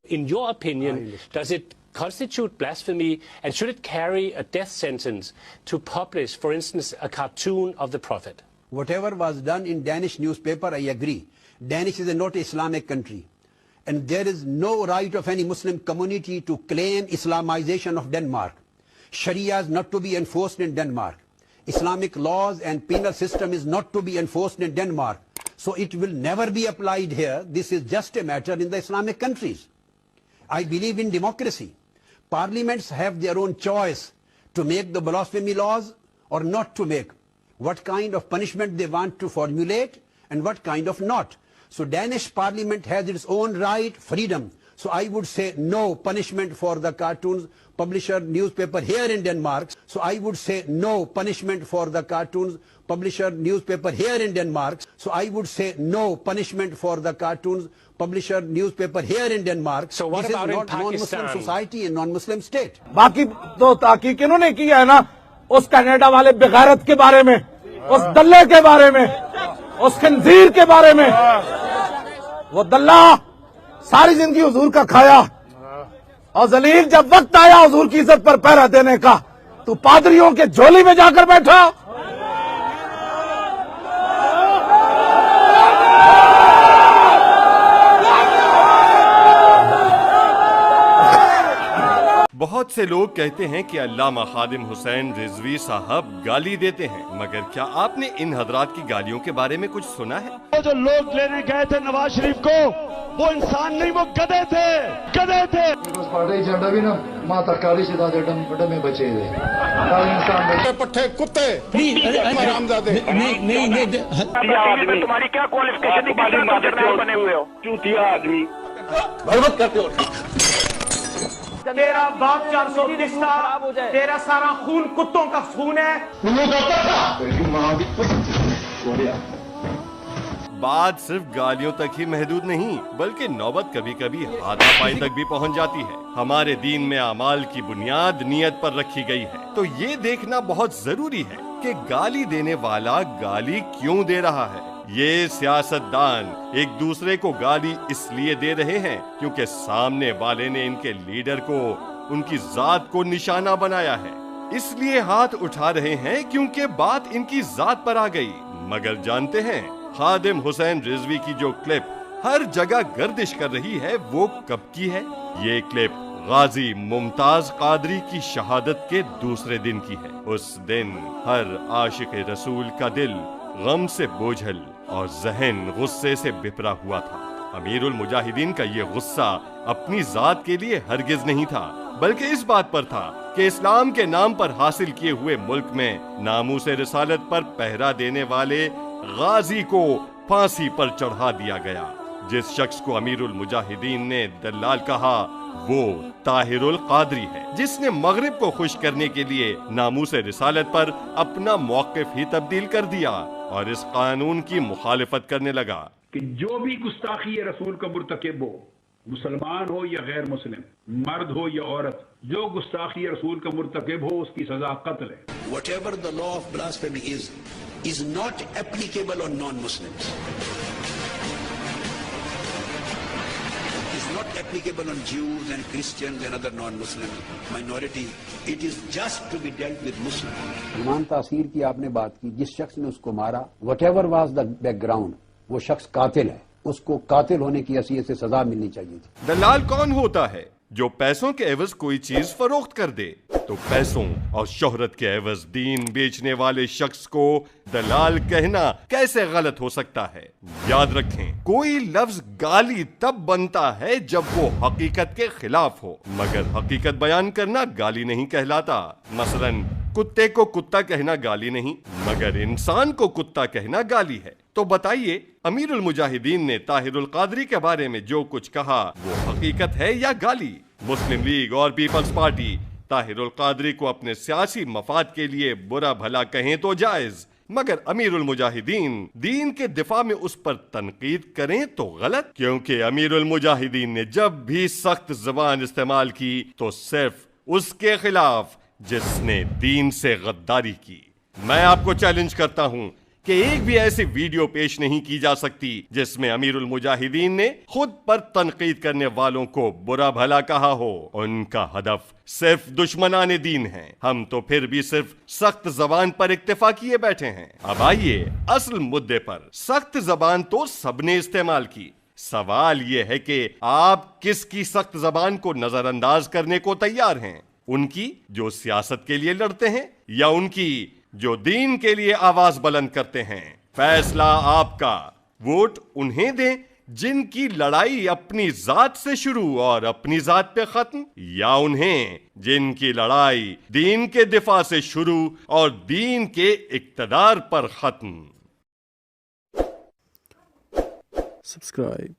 In your opinion, does it constitute blasphemy, and should it carry a death sentence to publish, for instance, a cartoon of the Prophet? Whatever was done in Danish newspaper, I agree. Danish is not an Islamic country. And there is no right of any Muslim community to claim Islamization of Denmark. Sharia is not to be enforced in Denmark. Islamic laws and penal system is not to be enforced in Denmark. So it will never be applied here. This is just a matter in the Islamic countries. I believe in democracy. Parliaments have their own choice to make the blasphemy laws or not to make. What kind of punishment they want to formulate and what kind of not. So Danish parliament has its own right, freedom. So I would say no punishment for the cartoons publisher newspaper here in Denmark. So I would say no punishment for the cartoons publisher newspaper here in Denmark. So I would say no punishment for the cartoons publisher newspaper here in Denmark. So what this about is in not non-Muslim Pakistan? society and non-Muslim state. باقی تو تحقیق انہوں نے کی ہے نا اس Canada والے بغیرت کے بارے میں، اس دلے کے بارے میں، اس خنزیر کے بارے میں. وہ دلہ ساری زندگی حضور کا کھایا اور ذلیل جب وقت آیا حضور کی عزت پر پہرا دینے کا تو پادریوں کے جھولی میں جا کر بیٹھا. بہت سے لوگ کہتے ہیں کہ علامہ خادم حسین رضوی صاحب گالی دیتے ہیں، مگر کیا آپ نے ان حضرات کی گالیوں کے بارے میں کچھ سنا ہے؟ وہ جو لوگ لینے گئے تھے نواز شریف کو وہ انسان نہیں، وہ گدھے تھے، گدھے تھے. پارٹی جھنڈا بھی نا ماتا کالی سے دادے ڈمے بچے دے انسان بچے پٹھے کتے حرامزادے. تمہاری کیا کوالیفکیشن بنے ہوئے ہو؟ چوتیا آدمی بربت کرتے ہو. تیرا باپ 430 تھا، تیرا سارا خون کتوں کا خون ہے. بات صرف گالیوں تک ہی محدود نہیں، بلکہ نوبت کبھی کبھی ہاتھا پائی تک بھی پہنچ جاتی ہے. ہمارے دین میں اعمال کی بنیاد نیت پر رکھی گئی ہے، تو یہ دیکھنا بہت ضروری ہے کہ گالی دینے والا گالی کیوں دے رہا ہے. یہ سیاستدان ایک دوسرے کو گالی اس لیے دے رہے ہیں کیونکہ سامنے والے نے ان کے لیڈر کو، ان کی ذات کو نشانہ بنایا ہے. اس لیے ہاتھ اٹھا رہے ہیں کیونکہ بات ان کی ذات پر آ گئی. مگر جانتے ہیں خادم حسین رضوی کی جو کلپ ہر جگہ گردش کر رہی ہے وہ کب کی ہے؟ یہ کلپ غازی ممتاز قادری کی شہادت کے دوسرے دن کی ہے. اس دن ہر عاشق رسول کا دل غم سے بوجھل اور ذہن غصے سے بپرا ہوا تھا. امیر المجاہدین کا یہ غصہ اپنی ذات کے لیے ہرگز نہیں تھا، بلکہ اس بات پر تھا کہ اسلام کے نام پر حاصل کیے ہوئے ملک میں ناموس رسالت پر پہرا دینے والے غازی کو پھانسی پر چڑھا دیا گیا. جس شخص کو امیر المجاہدین نے دلال کہا وہ طاہر القادری ہے، جس نے مغرب کو خوش کرنے کے لیے ناموس رسالت پر اپنا موقف ہی تبدیل کر دیا اور اس قانون کی مخالفت کرنے لگا. کہ جو بھی گستاخی رسول کا مرتکب ہو، مسلمان ہو یا غیر مسلم، مرد ہو یا عورت، جو گستاخی رسول کا مرتکب ہو اس کی سزا قتل ہے. Whatever the law of blasphemy is not applicable on non-Muslims. It's not applicable on Jews and Christians and other non-Muslim minority. It is just to be dealt with Muslims. ایمان تاثیر کی آپ نے بات کی، جس شخص نے اس کو مارا whatever was the background، وہ شخص قاتل ہے، اس کو قاتل ہونے کی حیثیت سے سزا ملنی چاہیے تھی. دلال کون ہوتا ہے؟ جو پیسوں کے عوض کوئی چیز فروخت کر دے. تو پیسوں اور شہرت کے عوض دین بیچنے والے شخص کو دلال کہنا کیسے غلط ہو سکتا ہے؟ یاد رکھیں، کوئی لفظ گالی تب بنتا ہے جب وہ حقیقت کے خلاف ہو، مگر حقیقت بیان کرنا گالی نہیں کہلاتا. مثلاً کتے کو کتا کہنا گالی نہیں، مگر انسان کو کتا کہنا گالی ہے. تو بتائیے امیر المجاہدین نے طاہر القادری کے بارے میں جو کچھ کہا وہ حقیقت ہے یا گالی؟ مسلم لیگ اور پیپلز پارٹی طاہر القادری کو اپنے سیاسی مفاد کے لیے برا بھلا کہیں تو جائز، مگر امیر المجاہدین دین کے دفاع میں اس پر تنقید کریں تو غلط. کیونکہ امیر المجاہدین نے جب بھی سخت زبان استعمال کی تو صرف اس کے خلاف جس نے دین سے غداری کی. میں آپ کو چیلنج کرتا ہوں کہ ایک بھی ایسی ویڈیو پیش نہیں کی جا سکتی جس میں امیر المجاہدین نے خود پر تنقید کرنے والوں کو برا بھلا کہا ہو. ان کا ہدف صرف دشمنان دین ہیں. ہم تو پھر بھی صرف سخت زبان پر اکتفا کیے بیٹھے ہیں. اب آئیے اصل مدے پر. سخت زبان تو سب نے استعمال کی. سوال یہ ہے کہ آپ کس کی سخت زبان کو نظر انداز کرنے کو تیار ہیں؟ ان کی جو سیاست کے لیے لڑتے ہیں یا ان کی جو دین کے لیے آواز بلند کرتے ہیں؟ فیصلہ آپ کا. ووٹ انہیں دیں جن کی لڑائی اپنی ذات سے شروع اور اپنی ذات پہ ختم، یا انہیں جن کی لڑائی دین کے دفاع سے شروع اور دین کے اقتدار پر ختم. Subscribe.